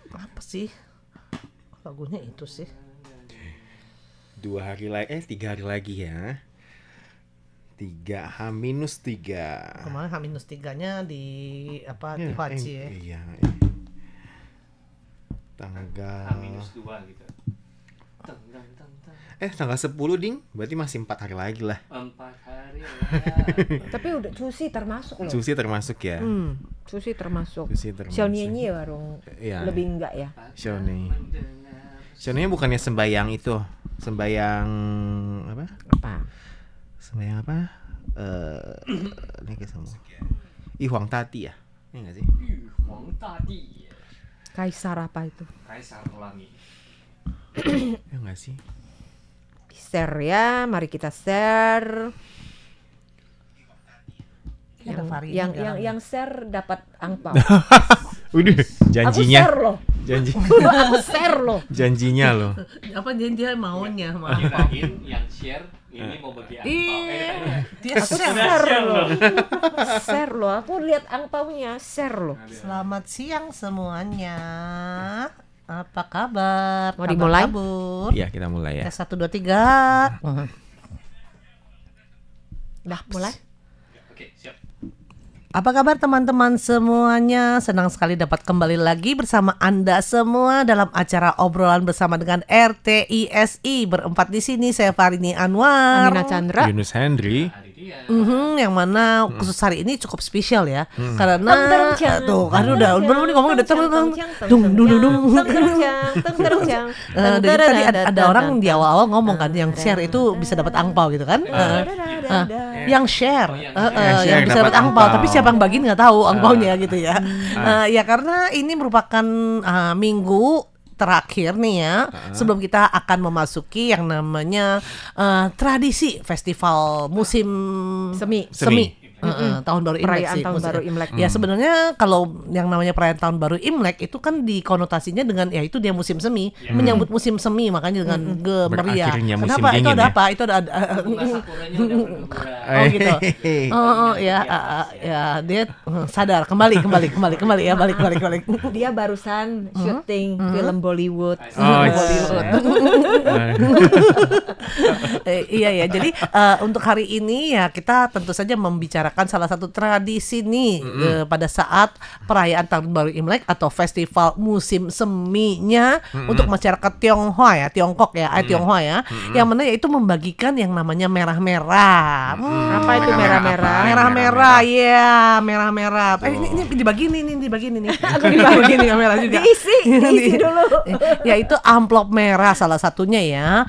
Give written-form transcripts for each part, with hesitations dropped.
Apa sih lagunya itu sih? 3 hari lagi ya. 3H-3. Kemarin H-3-nya di di Haji ya. Iya. Tanggal H-2 gitu. Tanggal 10 ding. Berarti masih 4 hari lagi lah. 4 hari lah. Tapi udah Cusi termasuk loh. Cuci termasuk ya. Cusi termasuk. Cuci termasuk. Xiaonianyi ya warung. Iya. Lebih enggak ya? Xiaonianyi bukannya sembayang itu. Sembayang apa? Apa? Sembayang apa? Ini kayak sama. Huang Tati ya? Iya enggak sih? Huang Tati. Kaisar apa itu? Kaisar Pelangi. Ya enggak sih? Share ya, mari kita share. Yang share dapat angpau. Udah janjinya. Aku share loh. Janji. Aku share loh. Janjinya loh. Apa dia maunya Kirain yang share ini mau bagi angpau. dia Aku share loh. Share loh. Aku lihat angpaunya, share loh. Selamat siang semuanya. Apa kabar? Mau dimulai? Kabur. Iya, kita mulai ya. Tes 1 2 3. Udah mulai? Oke, siap. Apa kabar teman-teman semuanya? Senang sekali dapat kembali lagi bersama Anda semua dalam acara obrolan bersama dengan RTISI. Berempat di sini saya Farini Anwar. Amina Chandra. Yunus Hendri. Yang mana khusus hari ini cukup spesial ya, karena tuh kan belum ngomong udah dari tadi ada orang di awal-awal ngomong kan yang share itu bisa dapat angpau gitu kan, yang share yang bisa dapat angpau, tapi siapa yang bagiin nggak tahu angpaunya gitu ya. Ya karena ini merupakan minggu terakhir nih ya, sebelum kita akan memasuki yang namanya tradisi festival musim semi. Tahun baru Imlek perayaan sih. tahun baru Imlek. Ya sebenarnya kalau yang namanya perayaan tahun baru Imlek itu kan dikonotasinya dengan ya itu dia musim semi, menyambut musim semi, makanya dengan meriah. Berakhirnya musim Kenapa? dingin Itu ada ya? apa? Itu ada Bunga sakuranya udah berguguran. oh gitu. Ya dia sadar kembali ya, balik. Dia barusan syuting film Bollywood. Bollywood. Iya ya. Jadi untuk hari ini ya kita tentu saja membicarakan salah satu tradisi nih pada saat perayaan tahun baru Imlek atau festival musim seminya untuk masyarakat Tiongkok ya, Tionghoa ya, yang mana yaitu membagikan yang namanya merah-merah. Apa itu merah-merah? Merah-merah ya, merah-merah. Ini dibagi nih. Aku dibagi nih merah juga. Diisi dulu. Ya itu amplop merah salah satunya ya,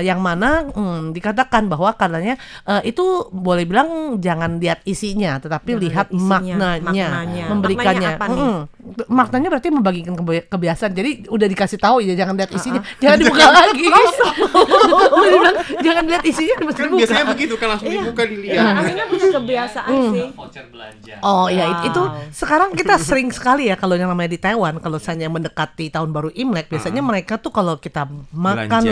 yang mana dikatakan bahwa katanya itu boleh bilang jangan lihat isinya, tetapi lihat maknanya, memberikannya. Maknanya apa nih? Maknanya berarti membagikan kebiasaan. Jadi udah dikasih tahu ya, jangan lihat isinya, jangan dibuka lagi. Jangan lihat isinya, Kan biasanya begitu kan, langsung dibuka dilihat. Aslinya punya kebiasaan sih. Voucher belanja. Oh ya, itu sekarang kita sering sekali ya kalau yang namanya di Taiwan, kalau misalnya mendekati tahun baru Imlek, biasanya mereka tuh kalau kita makan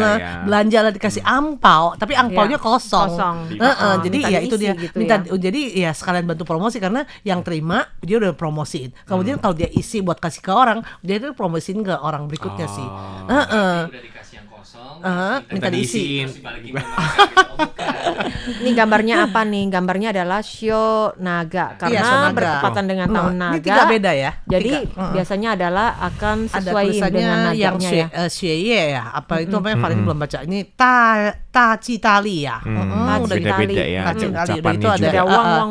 belanja lah dikasih angpau, tapi angpaunya kosong. Jadi ya itu dia gitu minta, ya. jadi ya sekalian bantu promosi karena yang terima dia udah promosiin. Kemudian kalau dia isi buat kasih ke orang, dia itu promosiin ke orang berikutnya sih. Udah dikasih yang kosong, Minta diisiin. terus dibalikin ke mereka gitu. Oh, bukan. Ini gambarnya apa nih? Gambarnya adalah Shio Naga karena Shio Naga. bertepatan dengan tahun Ini naga. 3 beda ya. Jadi Tiga. biasanya adalah akan Ada sesuai dengan tulisannya yang naganya ya. Xue ya, apa itu namanya Farin belum baca. Ini ta citali ya. Udah Beda-beda ya Tali. ucapannya Itu ada juga. Ada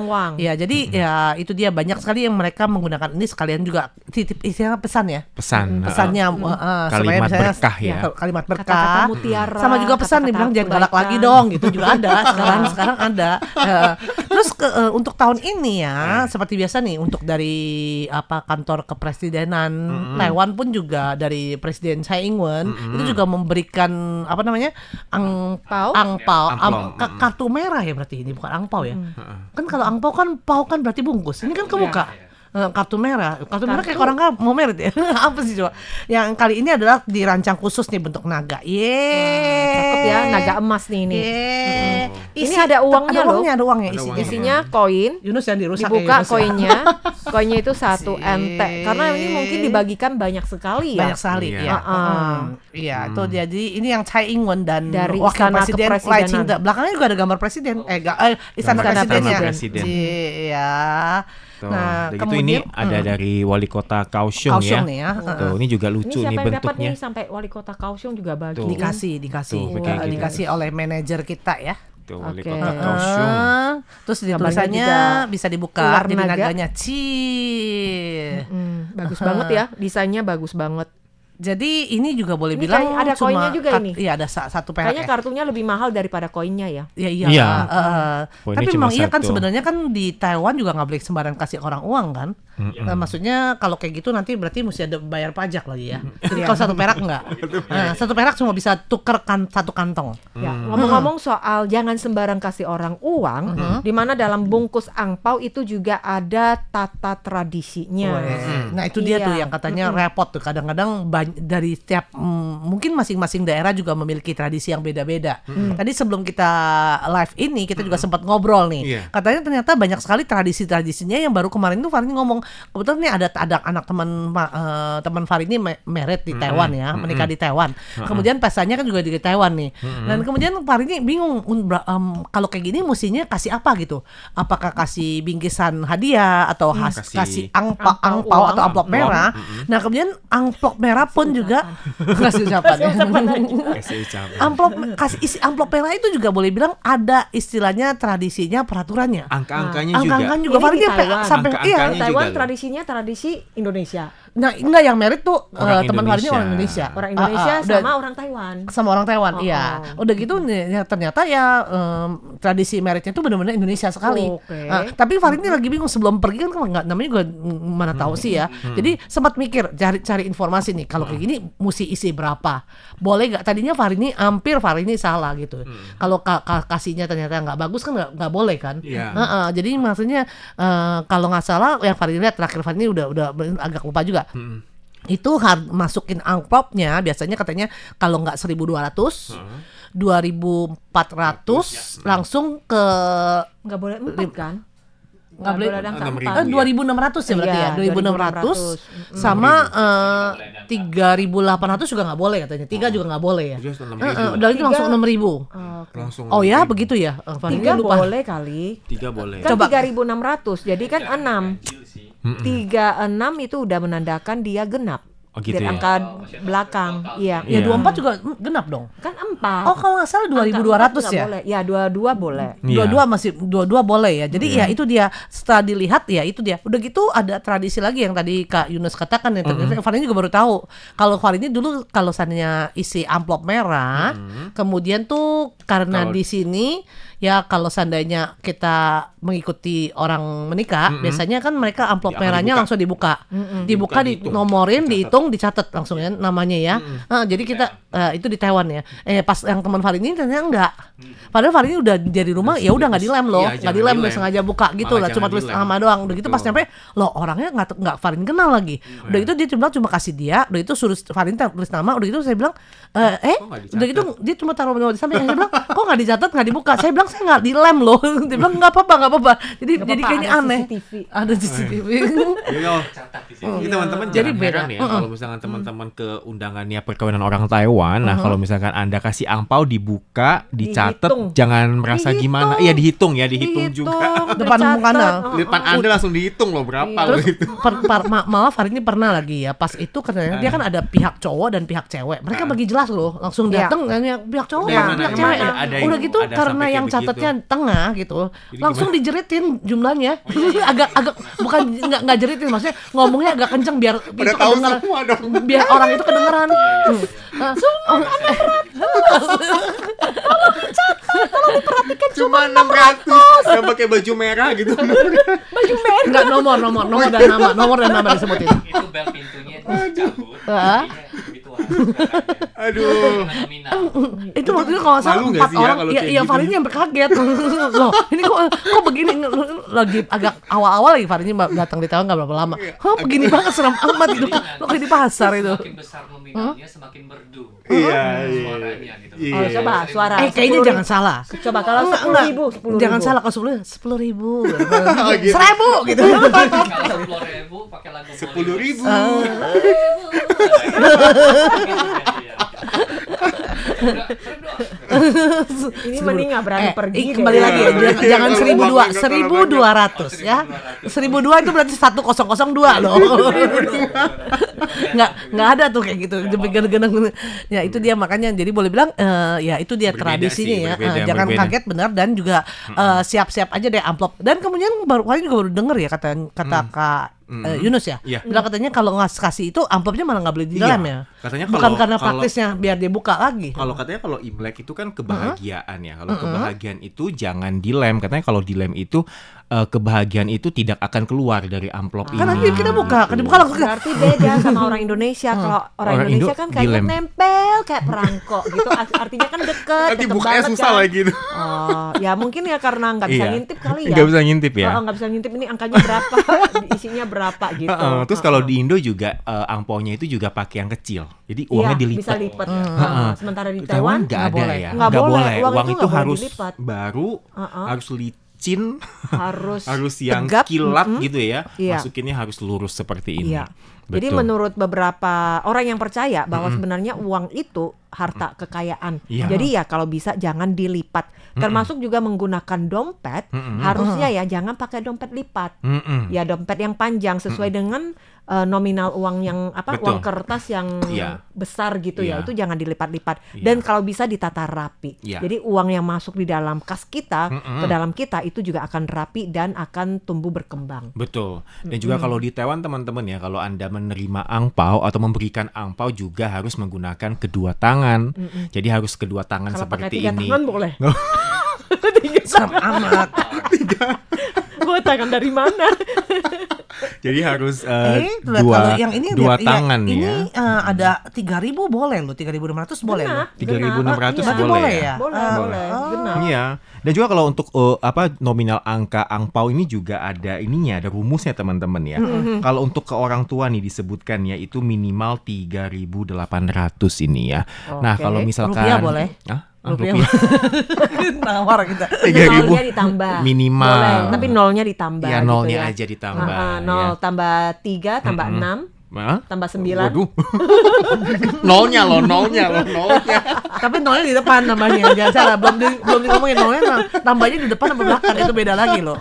wang. Ya jadi ya itu dia banyak sekali yang mereka menggunakan ini sekalian juga titip istilahnya pesan ya. Pesannya Supaya kalimat misalnya berkah ya. Kalimat Kata-kata berkah. mutiara. Sama juga pesan kata-kata dibilang jangan galak kebaikan. lagi dong gitu juga ada. Sekarang ada. Terus untuk tahun ini ya seperti biasa nih untuk dari kantor kepresidenan Taiwan pun juga dari Presiden Tsai Ing-wen itu juga memberikan angpau, kartu merah ya, berarti ini bukan angpau ya. Kan kalau angpau kan berarti bungkus. Ini kan kebuka. Kartu merah kayak orang nggak mau merit ya. Apa sih coba? Yang kali ini adalah dirancang khusus nih bentuk naga. Cakep ya, naga emas nih ini. Isi Ini ada uangnya loh. Ada uangnya Isinya koin. Yunus yang dirusak Dibuka ya, Yunus ya. koinnya. Koinnya itu 1 NT. Karena ini mungkin dibagikan banyak sekali ya. Banyak sekali Iya. ya. Iya, itu jadi ini yang Tsai Ing-wen dan Dari wakil Istana presiden Lai Kepresidenan. Ching-te. Belakangnya juga ada gambar presiden. Istana Istana presidennya. Presiden. Iya. Tuh, Nah, udah gitu ini kemudian ada dari wali kota Kaohsiung Kaohsiung ya. nih ya. Tuh, ini juga Ini lucu siapa nih yang dapat bentuknya. nih sampai wali kota Kaohsiung juga bagi. Tuh. Dikasih Tuh, kayak gitu. dikasih oleh manajer kita ya. Tuh, wali Oke. kota Kaohsiung. Terus di Gambarnya tulisannya juga bisa dibuka ular jadi naga. naganya Ci. Bagus banget ya, desainnya bagus banget. Jadi ini juga boleh Ini bilang kayak ada cuma koinnya juga ini. Iya, ada satu perak Kayaknya ya. kartunya lebih mahal daripada koinnya ya. Ya iya. Iya. Poinnya Tapi cuma memang iya kan satu. sebenarnya kan di Taiwan juga nggak boleh sembarang kasih orang uang kan. Nah, maksudnya kalau kayak gitu nanti berarti mesti ada bayar pajak lagi ya. Jadi kalau satu perak enggak. Nah, satu perak cuma bisa tuker satu kantong. Ya, ngomong-ngomong soal jangan sembarang kasih orang uang, di mana dalam bungkus angpau itu juga ada tata tradisinya. Nah itu dia Iya. tuh yang katanya repot tuh kadang-kadang dari setiap mungkin masing-masing daerah juga memiliki tradisi yang beda-beda. Tadi sebelum kita live ini kita juga sempat ngobrol nih. Iya. Katanya ternyata banyak sekali tradisi-tradisinya yang baru kemarin tuh Farini ngomong kebetulan nih ada anak teman Farini married di Taiwan ya, menikah di Taiwan. Kemudian pestanya kan juga di Taiwan nih. Dan kemudian Farini bingung kalau kayak gini mestinya kasih apa gitu. Apakah kasih bingkisan hadiah atau kasih angpau uang. atau amplop merah. Nah, kemudian amplop merah pun juga kasih ucapan ya. Kasih ucapan. Kasih isi amplop merah itu juga boleh bilang ada istilahnya tradisinya peraturannya. Angka-angkanya juga. Angka-angkanya juga Ini Farini di sampai Taiwan. sampai iya. Angka-angkanya Taiwan juga. tradisinya tradisi Indonesia. Nah, enggak yang merit tuh Orang teman Farini Indonesia. orang Indonesia. Orang Indonesia dan- sama orang Taiwan. sama orang Taiwan, Oh, iya. oh. Udah gitu ya, ternyata ya tradisi meritnya itu benar-benar Indonesia sekali. Oke. Tapi Farini lagi bingung sebelum pergi kan nggak namanya juga mana tahu sih ya. Jadi sempat mikir cari informasi nih kalau kayak gini mesti isi berapa. Boleh nggak? Tadinya Farini salah gitu. Kalau kasihnya ternyata nggak bagus kan nggak boleh kan. Iya. Jadi maksudnya kalau nggak salah yang Farini lihat terakhir Farini udah agak lupa juga. Itu masukin amplopnya biasanya katanya kalau nggak 1.200 2.400 langsung ke Nggak boleh 4 kan? Nggak boleh ada angka 6.000. 4. 2.600 ya berarti Iya, ya 2.600 sama 3.800 juga nggak boleh katanya 3 juga nggak boleh ya. Just 6.000. Udah itu langsung 6.000. Langsung. Oh ya 6.000. begitu ya. Farini 3 lupa. boleh kali. 3 boleh. Kan Coba. 3.600, jadi kan 6. 36 itu udah menandakan dia genap. Oh, gitu Dari ya? angka belakang. Iya. Ya Iya. 24 juga genap dong. Kan 4. Oh kalau nggak salah 2.200 ya. Boleh. Ya 22 boleh. Iya. Dua-dua boleh ya. Jadi ya itu dia setelah dilihat ya itu dia. Udah gitu ada tradisi lagi yang tadi Kak Yunus katakan ya. Ternyata Farini juga baru tahu. Kalau Farini dulu kalau seandainya isi amplop merah, kemudian tuh karena Kalau- di sini ya kalau seandainya kita mengikuti orang menikah, biasanya kan mereka amplop Akan merahnya dibuka. langsung dibuka. Dibuka, Dibuka, dihitung. dinomorin, dihitung, dicatat langsung ya namanya ya. Jadi kita itu di Taiwan ya. Pas yang teman Farini ternyata enggak. Padahal Farini udah dari rumah ya udah nggak dilem loh, Iya, nggak jangan dilem, dilem. sengaja buka gitu Malah lah, cuma jangan tulis dilem. nama doang. Udah gitu pas Betul. nyampe loh orangnya nggak Farini kenal lagi. Udah gitu dia cuma kasih dia, udah itu suruh Farini tulis nama, udah gitu saya bilang nggak dicatat? udah gitu dia cuma taruh di samping. Saya bilang kok nggak dicatat nggak dibuka. Saya bilang saya nggak dilem loh. Dia bilang nggak apa-apa. Jadi Nggak jadi apa-apa, kayaknya ada aneh. CCTV. Ada CCTV. Iya. Catat di sini. Ini teman-teman Jadi jangan beda. heran ya kalau misalkan teman-teman ke undangannya perkawinan orang Taiwan. Nah, kalau misalkan Anda kasih angpau dibuka, dicatat, Dihitung. jangan merasa Dihitung. gimana. Iya dihitung juga. Depan dicatat. muka Anda. Di depan Anda langsung dihitung loh berapa loh Terus itu. malah Farini pernah lagi ya pas itu katanya dia kan ada pihak cowok dan pihak cewek. Mereka bagi jelas loh, langsung Iya. datang nanya pihak cowok, Iya, pihak emang cewek. ada yang- Udah gitu ada karena sampai yang kayak begitu. catatnya tengah gitu, Jadi langsung gimana? dijeritin jumlahnya. agak bukan nggak jeritin, maksudnya ngomongnya agak kenceng biar Udah itu tahu kedengeran. semua dong. Biar orang itu kedengeran. Cuma 600. Yang pakai baju merah gitu. Enggak nomor dan nama disebutin. Itu bel pintunya dicabut. Ah. Jadinya virtual. Aduh. Nominal. Itu waktu itu kalau nggak salah Malu nggak 4 sih ya orang, kalau ya, kayak ya gitu? Fahrinya sampai kaget. Loh, ini kok begini, lagi agak awal-awal lagi Fahrinya datang di Taiwan nggak berapa lama. Hah, begini banget serem amat itu. Lo kayak di pasar itu. Semakin besar nominalnya semakin merdu. Iya, Suaranya gitu. Iya. Oh, coba suara. Kayaknya 10.000. jangan salah. Coba kalau Enggak, 10.000, 10.000. Jangan salah kalau 10.000, gitu. 1.000 gitu. Kalau 10.000 pakai lagu 10.000. Ini mending nggak berani pergi deh. Kembali lagi ya, jangan Kalau 1.200 uang nggak 1.200 ya. 1.200 itu berarti 1002 loh. Nggak ada tuh kayak gitu. Ya itu dia, makanya jadi boleh bilang ya itu dia Berbeda tradisinya sih, ya. berbeda, Jangan berbeda. kaget benar, dan juga siap-siap aja deh amplop. Dan kemudian kemarin juga baru denger ya kata Kak Yunus ya, Iya. bilang katanya kalau kasih itu amplopnya malah nggak boleh di Iya. dalam ya. Katanya Bukan kalau- karena kalau- praktisnya biar dia buka lagi. Kalau katanya kalau Imlek itu kan kebahagiaan ya. Kalau kebahagiaan itu jangan dilem. Katanya kalau dilem itu kebahagiaan itu tidak akan keluar dari amplop ini. Kan nanti kita buka, kan dibuka langsung. Berarti beda sama orang Indonesia. Kalau orang Orang Indonesia Indo kan kayaknya dilem. nempel kayak perangkok gitu. Artinya kan deket. Nanti deket bukanya banget susah kan. lagi tuh. Oh, ya mungkin ya karena nggak bisa Iya. ngintip kali ya. Nggak bisa ngintip ya. Oh, nggak bisa ngintip ini angkanya berapa, isinya berapa gitu. Terus kalau di Indo juga angpaunya itu juga pakai yang kecil. Jadi uangnya Iya, dilipat. bisa lipat. Sementara di Taiwan Taiwan nggak ada boleh. ya. Nggak boleh. Uang Uang itu itu nggak boleh harus dilipat. baru, harus licin, harus yang tegap, kilat gitu ya. Iya. Masukinnya harus lurus seperti ini. Iya. Jadi Betul. menurut beberapa orang yang percaya bahwa sebenarnya uang itu harta kekayaan. Iya. Jadi ya kalau bisa jangan dilipat. Termasuk juga menggunakan dompet, harusnya ya jangan pakai dompet lipat. Ya dompet yang panjang sesuai dengan nominal uang yang Betul. uang kertas yang Iya. besar gitu ya. Iya. Itu jangan dilipat-lipat. Iya. Dan kalau bisa ditata rapi. Iya. Jadi uang yang masuk di dalam kas kita, ke dalam kita itu juga akan rapi dan akan tumbuh berkembang. Betul. Dan juga kalau di Taiwan teman-teman ya, kalau Anda menerima angpau atau memberikan angpau juga harus menggunakan kedua tangan. Jadi harus kedua tangan Kalau pakai seperti 3 ini. tangan boleh. Serem amat. Gue tangan dari mana? Jadi harus Lihat dua kalau yang ini dua lihat, iya, tangan ini ya. ada 3.000 boleh loh, 3.600 boleh loh. 3.600 Berarti boleh boleh ya. ya? Boleh, genap. Iya. Dan juga kalau untuk nominal angka angpau ini juga ada ininya, ada rumusnya teman-teman ya. Kalau untuk ke orang tua nih disebutkan ya itu minimal 3.800 ini ya. Nah, Oke. kalau misalkan Rupiah boleh? Hah? Rupiah. Rupiah. Nawar kita. 3.000 Nolnya ditambah. minimal. Boleh, tapi nolnya ditambah. Ya gitu nolnya ya. aja ditambah. Nol ya. tambah 3 tambah 6 Hah? tambah 9. Waduh. nolnya loh. Tapi nolnya di depan namanya. Jangan salah, belum ngomongin nolnya, tambahnya di depan sama belakang itu beda lagi loh.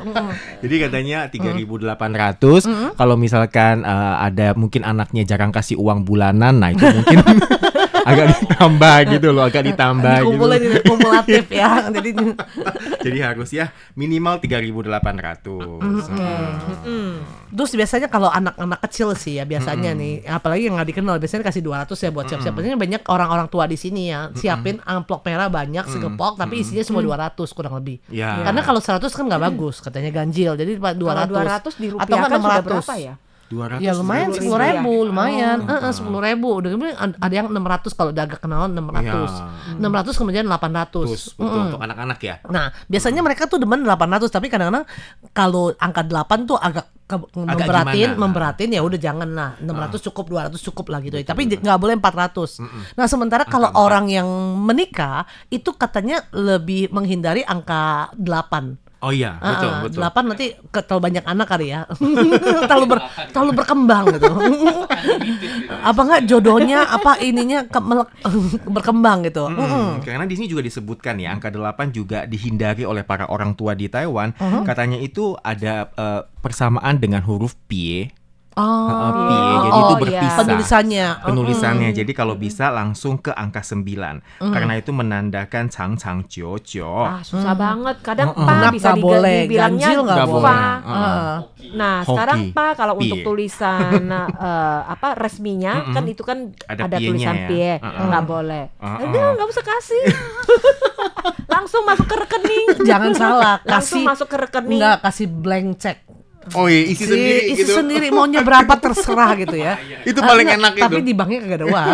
Jadi katanya 3.800. Kalau misalkan ada mungkin anaknya jarang kasih uang bulanan, nah itu mungkin agak ditambah gitu loh, agak ditambah gitu. Dikumpulin ini kumulatif ya. Jadi Jadi harus ya minimal 3.800. terus biasanya kalau anak-anak kecil sih ya biasanya nih, apalagi yang nggak dikenal biasanya kasih 200 ya buat siap-siap. Biasanya banyak orang-orang tua di sini ya siapin amplop merah banyak segepok tapi isinya semua 200 kurang lebih. Ya. Karena kalau 100 kan nggak bagus katanya ganjil. Jadi 200. Kalau 200 atau dirupiahkan nggak sudah 600. berapa ya? 200 Ya lumayan 10.000 10.000 ya? lumayan. 10.000 udah kemudian ada yang 600 kalau udah agak kenalan 600. Ya. 600 kemudian 800. Betul untuk anak-anak ya. Nah, biasanya mereka tuh demen 800 tapi kadang-kadang kalau angka 8 tuh agak gimana? memberatin ya udah jangan lah. 600 cukup, 200 cukup lah gitu. Tapi nggak boleh 400. Nah, sementara kalau orang yang menikah itu katanya lebih menghindari angka 8. Oh iya, betul. 8 nanti terlalu banyak anak kali ya. terlalu berkembang gitu. Apa enggak jodohnya apa ininya berkembang gitu. Karena di sini juga disebutkan ya angka 8 juga dihindari oleh para orang tua di Taiwan. Katanya itu ada persamaan dengan huruf pie. Pie, jadi itu iya. berpisah. Penulisannya. Jadi kalau bisa langsung ke angka 9. Karena itu menandakan cang jojo. Ah, susah banget. Kadang Genap bisa nggak boleh, dibilangnya ganjil nggak fa. boleh. Nah, Hoki. sekarang Pak kalau Pie. untuk tulisan resminya kan itu kan Ada ada pienya tulisan ya. pie, nggak boleh. Udah nggak usah kasih. Langsung masuk ke rekening. Jangan salah, Langsung kasih masuk ke rekening. enggak kasih blank check. Oh iya, isi sendiri isi gitu. sendiri maunya berapa terserah gitu ya. Itu paling Enggak, enak itu. tapi di banknya kagak ada uang.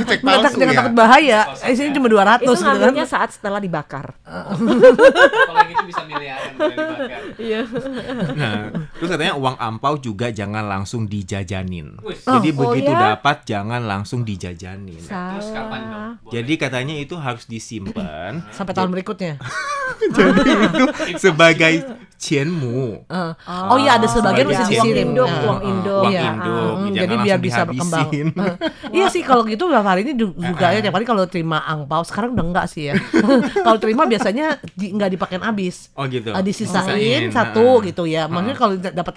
Cek palsu Jangan ya. takut bahaya. Isinya cuma 200 Itu gitu kan. ngambilnya saat setelah dibakar. Kalau gitu bisa miliaran boleh dibakar. Iya. Nah, terus katanya uang ampau juga jangan langsung dijajanin. Wis. Jadi Oh, begitu ya? dapat jangan langsung dijajanin. Terus kapan dong? Boleh. Jadi katanya itu harus disimpan Sampai tahun berikutnya. sebagai cienmu. Oh iya, ada sebagian sebagai bisa cienmu. disirim. induk, Nah. uang induk. Uang Iya. induk. Jangan Jadi biar langsung bisa berkembang. dihabisin. Iya sih kalau gitu hari ini juga ya tiap hari kalau terima angpau, sekarang udah enggak sih ya. Kalau terima biasanya nggak dipakein habis. Oh gitu. Disisain Sisain, satu gitu ya. Maksudnya kalau dapat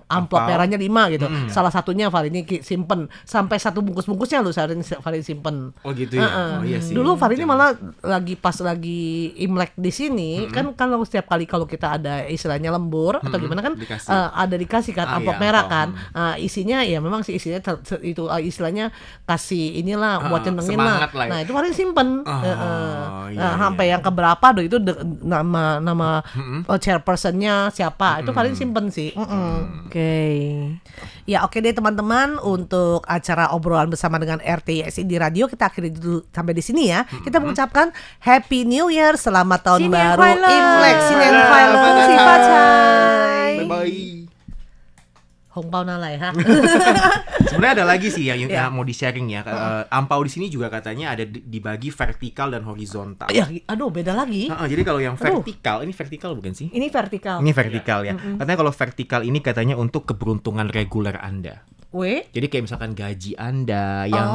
amplop Ampau. merahnya 5 gitu. Salah satunya Farini simpen sampai satu bungkus-bungkusnya lu Farini simpen. Oh gitu ya. Oh iya sih. Dulu Farini Jangan. malah pas lagi Imlek di sini kan kalau setiap kali kalau kita ada istilahnya lembur atau gimana kan Dikasih. ada dikasih kan Ah, amplop iya, merah amplop. kan. Isinya ya memang sih isinya itu istilahnya kasih inilah buat nyenengin semangat lah ya. Nah, itu Farini simpen. iya, Sampai iya. yang keberapa tuh itu nama chairpersonnya siapa itu Farini simpen sih. Oke. Ya oke deh teman-teman, untuk acara obrolan bersama dengan RTYSI di radio kita akhiri dulu sampai di sini ya. Kita mengucapkan Happy New Year, selamat tahun Sinian baru Kuala. Imlek, Sinian Kuala, Si Pacai. Bye bye. Hong Pao Nalai ha. Sebenarnya ada lagi sih yang Ya. mau di-sharing ya. Ampau di sini juga katanya ada dibagi vertikal dan horizontal. Ya, aduh beda lagi. Jadi kalau yang vertikal, ini vertikal bukan sih? Ini vertikal. Ini vertikal ya. Katanya kalau vertikal ini katanya untuk keberuntungan reguler Anda. Jadi kayak misalkan gaji Anda yang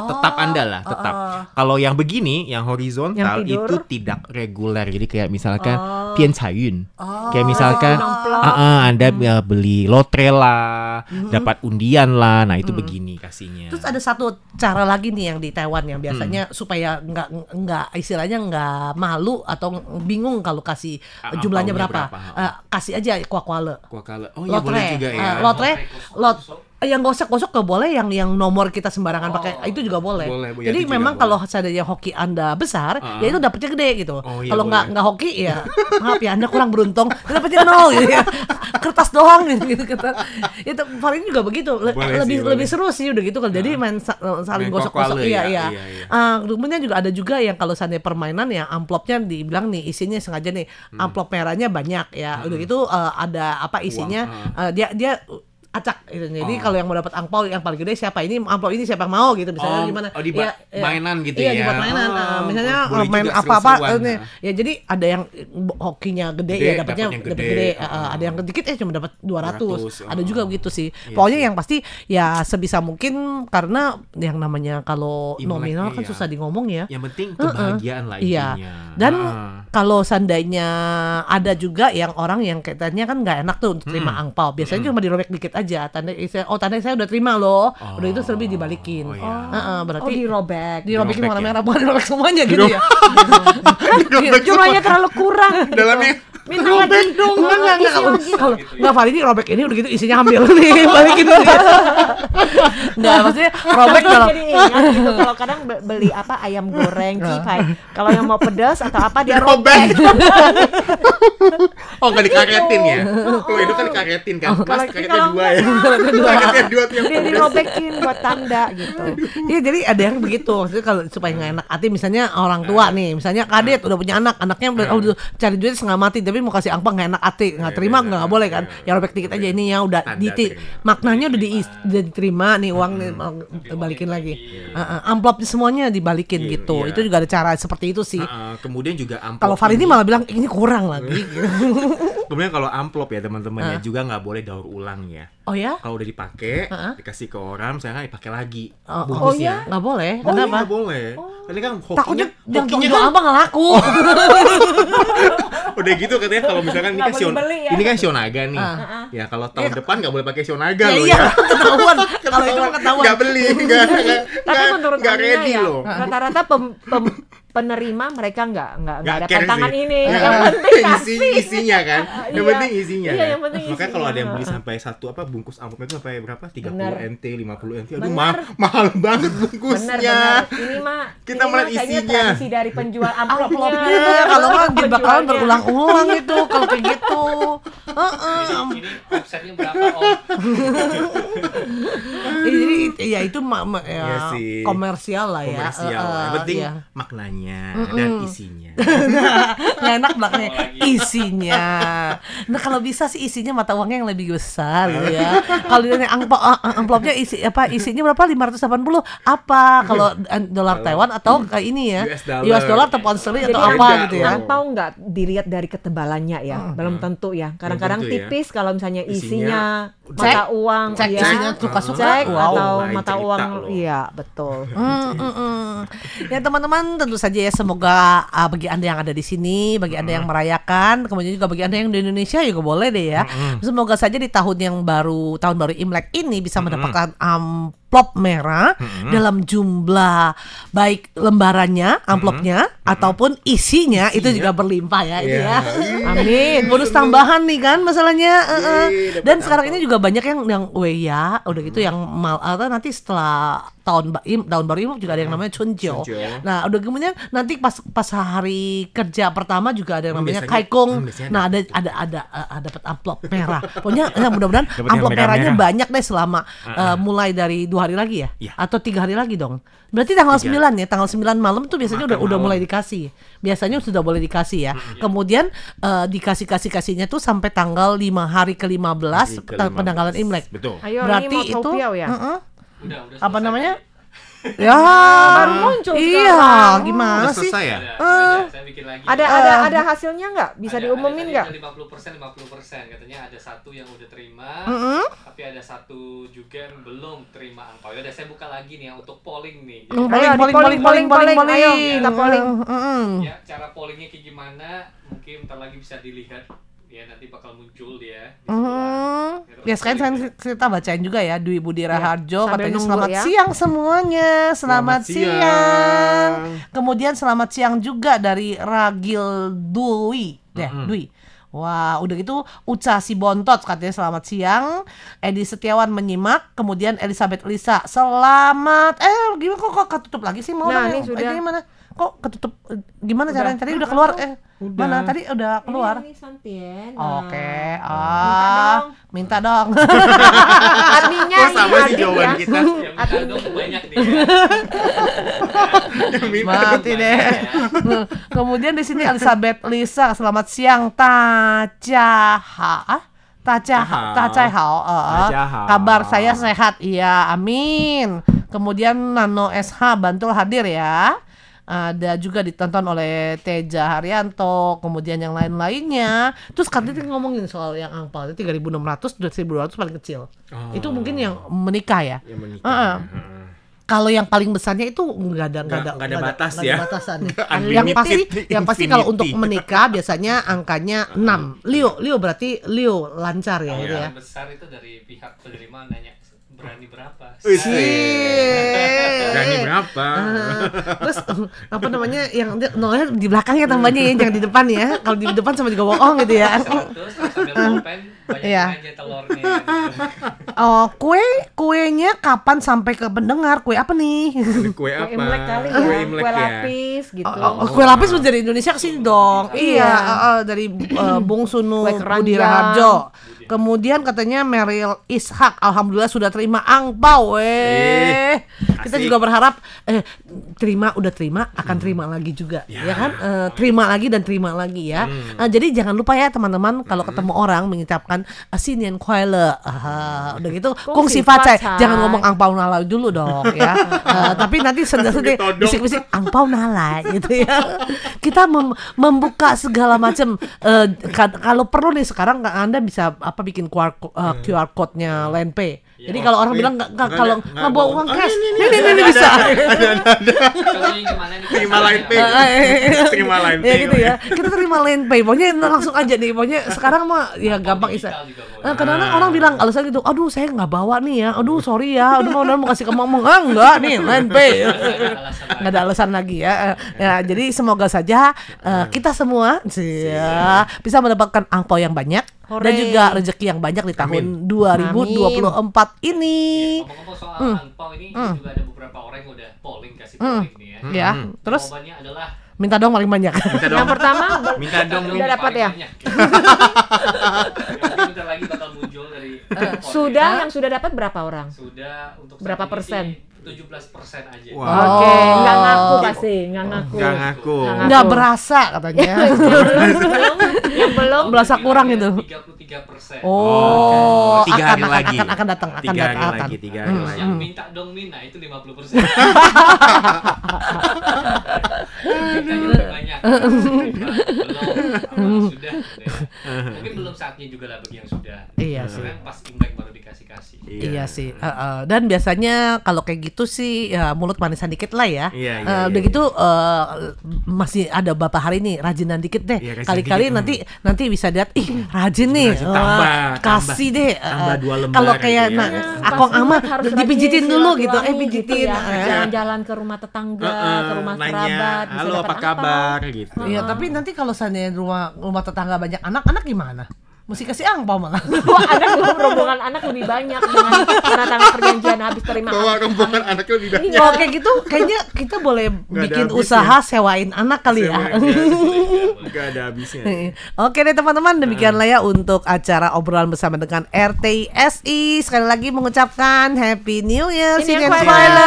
tetap Anda lah, tetap. Kalau yang begini, yang horizontal Yang tidur. itu tidak reguler. Jadi kayak misalkan pian cayun. Kayak misalkan Amplop. Anda beli lotre lah, dapat undian lah. Nah, itu begini kasihnya. Terus ada satu cara lagi nih yang di Taiwan yang biasanya supaya nggak istilahnya nggak malu atau bingung kalau kasih jumlahnya Angpaonya berapa. berapa. Kasih aja kuak-kuale. Kuakala. Oh iya boleh juga ya. Yang gosok-gosok gak boleh, yang nomor kita sembarangan pakai itu juga boleh. Boleh, Jadi itu juga memang boleh. kalau seandainya hoki Anda besar, ya itu dapetnya gede gitu. Oh, iya, kalau boleh. nggak hoki ya maaf ya Anda kurang beruntung, dapetnya 0 gitu ya. Kertas doang gitu kata. Itu paling juga begitu. Boleh sih, Lebih boleh. seru sih udah gitu kan. Jadi main saling Main gosok-gosok. kuak-kuale, Iya, ya, iya. iya. Kemudian juga ada juga yang kalau seandainya permainan ya amplopnya dibilang nih isinya sengaja nih amplop merahnya banyak ya. Udah gitu ada apa isinya dia acak gitu. Jadi kalau yang mau dapat angpau yang paling gede siapa, ini amplop ini siapa yang mau gitu misalnya gimana. Mainan gitu iya, ya. dibuat mainan. Misalnya boleh main juga apa-apa seru-seruan, ya jadi ada yang hokinya gede, Gede, ya dapatnya dapat yang dapat gede. gede. Ada yang dikit cuma dapat 200. 200, Ada juga begitu sih. Iya Pokoknya sih. yang pasti ya sebisa mungkin, karena yang namanya kalau Imlek, nominal kan iya. susah di ngomong ya. Yang penting kebahagiaan lah Iya. intinya. Dan kalau seandainya ada juga yang orang yang katanya kan nggak enak tuh untuk terima angpau, biasanya cuma dirobek dikit aja. Tanda saya udah terima loh. Udah itu lebih dibalikin. Oh, iya. Berarti dirobek. dirobekin Dirobek warna ya? merah, bukan dirobek semuanya gitu ya. Jumlahnya terlalu kurang gitu. Dalamnya Minta lagi dong. Enggak. Isi lagi. Kalau nggak Fali ini robek ini udah gitu isinya ambil nih, balikin dulu. Nggak, maksudnya robek kalau Jadi ingat gitu kalau kadang beli apa ayam goreng cipai. Kalau yang mau pedas atau apa dia robek. Oh nggak dikaretin ya? Kalau itu kan dikaretin kan? Mas Kalau- karetnya kalau 2 ya? Karetnya 2 tuh yang Dia dirobekin buat tanda gitu. Iya, jadi ada yang begitu. Maksudnya kalau supaya nggak enak hati, misalnya orang tua nih, misalnya kadet udah punya anak, anaknya udah cari duit setengah mati, tapi mau kasih angpau nggak enak hati, nggak terima nggak boleh kan? Ya robek dikit aja, ini ya udah Tanda diti, terima. maknanya udah udah diterima nih uang nih, balikin lagi. Amplop semuanya dibalikin Iya, gitu. iya. Itu juga ada cara seperti itu sih. Kemudian juga amplop. Kalau Fari ini malah bilang ini kurang lagi. Kemudian kalau amplop ya teman-teman ya juga nggak boleh daur ulang ya. Oh ya? Kalau udah dipakai, Heeh. dikasih ke orang, misalnya dipakai lagi Oh bungkusnya. nggak boleh. Oh, Kenapa? nggak boleh. Ini kan Takutnya yang hokinya jual kan apa nggak laku. udah gitu katanya kalau misalkan ini Nggak kan beli-beli ya. ini kan Sionaga nih. Ya kalau tahun depan nggak boleh pakai Sionaga loh Iya, ya. ketahuan. Kalau itu ketahuan. Nggak beli, nggak Tapi menurut nggak Amina ready ya, loh. rata-rata penerima mereka nggak ada care pantangan sih. ini. Ya, Yang penting kasih. isinya kan. Yang Iya. penting isinya. Iya, kan? yang penting Makanya kalau ada yang isinya. beli sampai satu bungkus amplop itu sampai berapa? 30 Bener. NT, 50 NT. Aduh, Bener. mahal banget bungkusnya. Benar. Ini mah Kita ini melihat mah kayaknya isinya. tradisi dari penjual amplopnya. Iya, kalau nggak bakalan Penjualnya. berulang-ulang itu kalau kayak gitu. Ini websitenya berapa Om? Jadi ya itu Iya sih. komersial lah ya. Komersial. Yang penting iya. maknanya dan isinya. Nggak enak belakangnya Oh, lagi. isinya. Nah kalau bisa sih isinya mata uangnya yang lebih besar gitu ya. Kalau ini amplopnya isinya berapa? 580 apa? Kalau dolar Taiwan atau kayak ini ya US dollar atau pound sterling Jadi atau apa beda, gitu ya. angpau nggak dilihat dari ketebalannya ya, belum tentu ya. Kadang-kadang tentu ya. tipis kalau misalnya Isinya, isinya mata uang, cek ya. isinya suka-suka. Cek Wow. atau lain mata cerita uang, loh. iya betul. Ya teman-teman tentu saja ya semoga bagi Anda yang ada di sini, bagi Anda yang merayakan, kemudian juga bagi Anda yang di Indonesia juga boleh deh ya. Semoga saja di tahun baru Imlek ini bisa mendapatkan amplop merah dalam jumlah baik lembarannya, amplopnya ataupun isinya itu juga berlimpah ya ini ya. Amin. Bonus tambahan nih kan masalahnya. Dan sekarang ini juga banyak yang ya udah gitu yang atau nanti setelah tahun baru Imlek juga ada yang namanya Chunjo. Nah, udah kemudian nanti pas hari kerja pertama juga ada yang namanya biasanya- Kaikong. biasanya Nah, ada dapat amplop merah. Pokoknya ya, mudah-mudahan Dapat yang amplop merahnya merah-merah. banyak deh selama mulai dari 2 hari lagi ya. Iya. Atau 3 hari lagi dong. Berarti tanggal 9 ya, tanggal 9 malam tuh biasanya udah mulai dikasih. Biasanya sudah boleh dikasih ya. Kemudian dikasihnya tuh sampai tanggal 5 hari ke-15 penanggalan Imlek. Betul. Ayo Berarti ini mau itu Taupiao ya. Udah apa selesai. namanya? Ya, Baru muncul iya, sekarang. gimana Udah sih? selesai ya? Saya bikin lagi. Ada hasilnya nggak? Bisa diumumin nggak? 50% katanya ada satu yang udah terima, tapi ada satu juga yang belum terima angpau. Udah saya buka lagi nih ya untuk polling nih. Jadi, Polling. Ayo kita polling. ya cara pollingnya kayak gimana? Mungkin ntar lagi bisa dilihat. Ya nanti bakal muncul dia. di sebelah. Ya sekarang kita bacain juga ya Dwi Budi Raharjo sambil katanya nunggu selamat ya. siang semuanya. Selamat siang. Kemudian selamat siang juga dari Ragil Dwi. Dwi. Wah, udah gitu Uca Sibontot katanya selamat siang. Edi Setiawan menyimak. Kemudian Elizabeth Lisa selamat. Gimana kok ketutup lagi sih mau Nah, dong, ini sudah. gimana? Kok ketutup? Gimana caranya? Tadi udah keluar. Mana? Tadi udah keluar. Ini Santien. Oke, dong. minta dong. Artinya Kok sama sih Adit jawaban ya. kita? Yang minta dong banyak nih. Ya. Mati deh. Kemudian di sini Elizabeth Lisa, selamat siang Tacahao. Tacahao. Kabar saya sehat, iya, amin. Kemudian Nano SH Bantul hadir ya. Ada juga ditonton oleh Teja Haryanto, kemudian yang lain-lainnya. Terus katanya ngomongin soal yang angpau itu 3.600, 2.200 paling kecil. Itu mungkin yang menikah ya. Yang menikah. Kalau yang paling besarnya itu nggak ada batas nggak ya. ada batasan. Unlimited, yang pasti kalau infinity. untuk menikah biasanya angkanya 6. Leo berarti Leo lancar ya gitu ya. Yang besar itu dari pihak penerima nanya berani berapa? Berani berapa? Terus apa namanya yang nolnya di belakangnya tambahnya ya, jangan di depan ya. Kalau di depan sama juga bohong gitu ya. 100 sambil pulpen banyak Iya. aja telurnya. Oh, kuenya kapan sampai ke pendengar? Kue apa nih? Kue apa? Kue Imlek kali ya. Kue Imlek Kue ya. lapis gitu. Kue lapis dari Indonesia ke sini dong. Iya. Dari Bung Sunu Kue keranjang. Budi Raharjo. Kemudian katanya Meryl Ishak, alhamdulillah sudah terima angpau. Kita asik. juga berharap udah terima akan terima lagi juga, ya kan? Terima lagi dan terima lagi ya. Jadi jangan lupa ya teman-teman kalau ketemu orang mengucapkan Sinian Kuala, udah gitu Kung Si Facai. Jangan ngomong angpau nalai dulu dong ya. Tapi nanti sedih bisik-bisik angpau nalai gitu ya. Kita membuka segala macam. Kalau perlu nih sekarang Anda bisa bikin QR code-nya LinePay. Jadi kalau orang bilang kalau nggak bawa uang cash, ini bisa. Kalau yang gimana nih? Terima line pay. Terima line Ya pay. gitu ya. Kita terima LinePay. Pokoknya langsung aja nih. Pokoknya sekarang mah ya gampang isa. Kadang-kadang orang bilang kalau saya gitu, aduh saya nggak bawa nih ya. Aduh sorry ya. Aduh mau kasih ke ngomong. Enggak nih LinePay. Nggak ada alasan lagi ya. Ya jadi semoga saja kita semua bisa mendapatkan angpau yang banyak. Hore. Dan juga rezeki yang banyak di tahun 2024 ini. Ngomong-ngomong soal angpau ini juga ada beberapa orang yang udah polling kasih polling nih ya. Ya, terus Jawabannya adalah minta dong paling banyak. Minta dong. Yang pertama Minta dong. udah dapat ya? paling banyak. Yang Yang sudah dapat berapa orang? Sudah untuk berapa persen? 17% aja. Wow. Oke, nggak ngaku pasti, nggak ngaku. Nggak berasa katanya. yang belum berasa kurang itu. 33%. Oh, 3 hari lagi. akan datang. 3 hari lagi. Yang minta dong Mina itu 50%. Mintanya lebih banyak. Belum sudah. Mungkin belum saatnya juga lah bagi yang sudah. Iya sih. Karena pas Imlek baru dikasih. Iya sih. Dan biasanya kalau kayak gitu sih ya mulut manisan dikit lah ya. Udah gitu masih ada beberapa hari nih rajinan dikit deh. Kali-kali nanti bisa lihat rajin nih. Kasih deh. Tambah 2 lembar. Kalau kayak Akong Ama dipijitin dulu gitu. Pijitin. Jalan-jalan ke rumah tetangga, ke rumah kerabat. Halo, apa kabar gitu. Iya, tapi nanti kalau seandainya rumah tetangga banyak anak kemana? Mesti kasih angpau malah. Ada rombongan anak lebih banyak dengan tanda tangan perjanjian habis terima. Bawa rombongan anak lebih banyak. Oh, kayak gitu kayaknya kita boleh bikin usaha sewain anak kali ya. Gak ada habisnya. Oke deh teman-teman, demikianlah ya untuk acara obrolan bersama dengan RTSI. Sekali lagi mengucapkan Happy New Year, Sinian Spoiler.